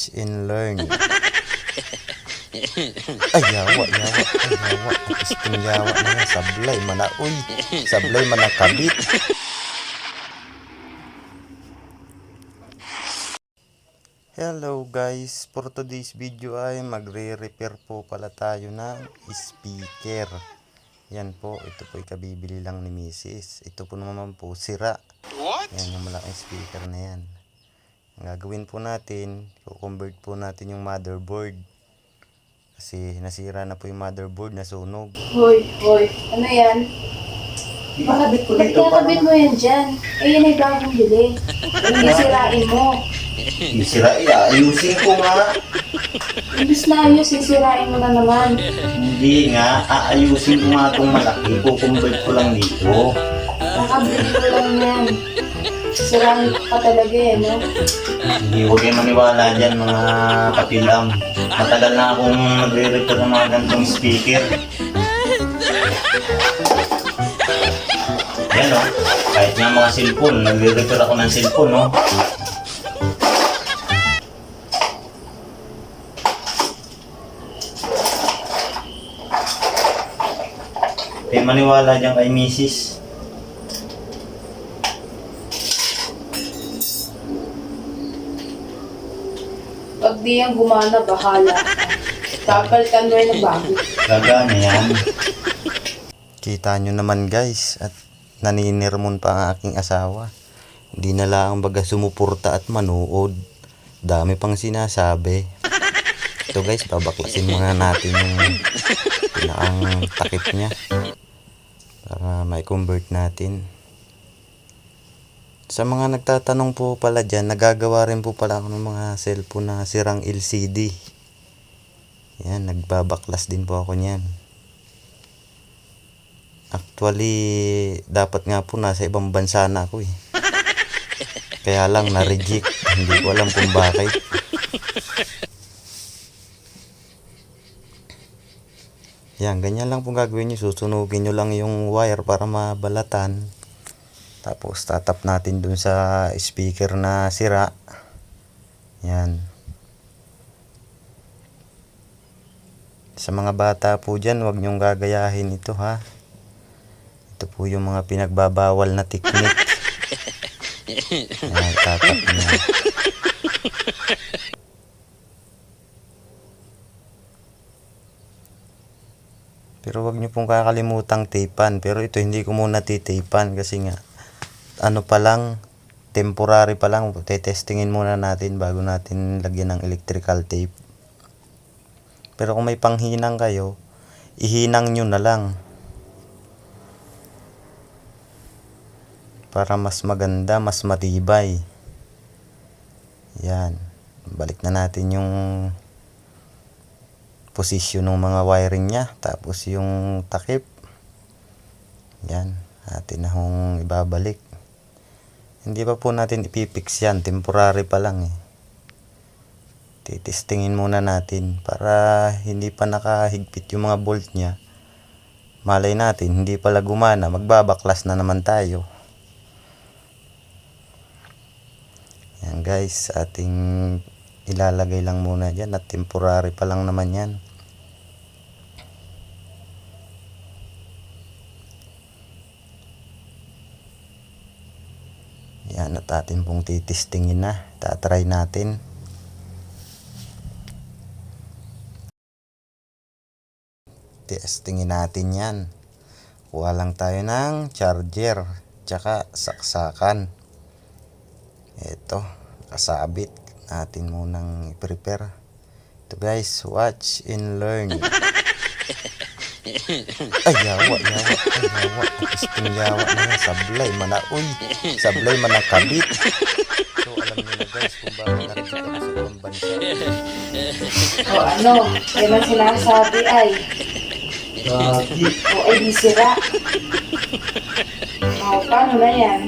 watch and learn. Ay, yawa. Isting yawa na yan. Sablay man na, uy. Sablay man na kabit. Hello guys, for today's video ay magre-repair po pala tayo ng speaker. Yan po, ito po ay kabibili lang ni Mrs. Ito po naman po sira. Yan yung malaking speaker na yan. Ang gagawin po natin, i-convert po natin yung motherboard. Kasi nasira na po yung motherboard, nasunog. Hoy, ano yan? Bakit ko Ba't nakabit mo yan dyan? Eh, yun ay bagong bili. Hindi sirain mo. Sira, ayusin ko nga. Imbis na ayos, sisirain mo na naman. Hindi nga, aayusin ko nga itong malaki. Kukumbert ko lang dito. Nakabili ko lang yan. Sisirain ka talaga eh, no? Hindi, huwag kayo maniwala dyan mga kapilam. Matagal na akong nagre-repair ng mga ganitong speaker. Yan o, kahit nga mga cellphone, nagre-repair ako ng cellphone, no? Kaya maniwala dyan kay Mrs. Pag di yan gumana, bahala. Papalitan mo yan ng bago. Gagana yan. Kita nyo naman guys, at naninirmon pa ang aking asawa. Hindi na lang baga sumuporta at manood. Dami pang sinasabi. Ito guys, babaklasin muna natin yung pinakang takip niya para may convert natin. Sa mga nagtatanong po pala dyan, nagagawa rin po pala ako ng mga cellphone na sirang LCD. Yan, nagbabaklas din po ako niyan. Actually, dapat nga po nasa ibang bansa na ako eh. Kaya lang na-reject. Hindi ko alam kung bakit. Yan, ganyan lang po gagawin nyo. Susunugin nyo lang yung wire para mabalatan. Tapos tatap natin dun sa speaker na sira. Yan. Sa mga bata po dyan, huwag nyong gagayahin ito ha. Ito po yung mga pinagbabawal na technique. Yan, tatap niya. Pero huwag nyo pong kakalimutang tapean. Pero ito hindi ko muna titapean kasi nga ano pa lang, temporary pa lang. Testingin muna natin bago natin lagyan ng electrical tape. Pero kung may panghinang kayo, ihinang nyo na lang. Para mas maganda, mas matibay. Yan. Balik na natin yung posisyon ng mga wiring niya. Tapos yung takip. Yan. Atin na hong ibabalik. Hindi pa po natin ipipix yan. Temporary pa lang eh. Titestingin muna natin para hindi pa nakahigpit yung mga bolt niya. Malay natin, hindi pala gumana. Magbabaklas na naman tayo. Yan guys, ating ilalagay lang muna dyan at temporary pa lang naman yan. Yan at atin pong titestingin na. Tatry natin. Testingin natin yan. Kuha lang tayo ng charger tsaka saksakan. Ito, kasabit natin munang i-prepare. Ito guys, watch and learn. Ay, yawa. Isting yawa na yan. Sablay man na, uy. Sablay man na kabit. So, alam niyo na guys kung bakit nakikita ko sa ibang bansa. O ano, yan ang sinasabi ay. Lagi. O ay di sira. O, paano na yan?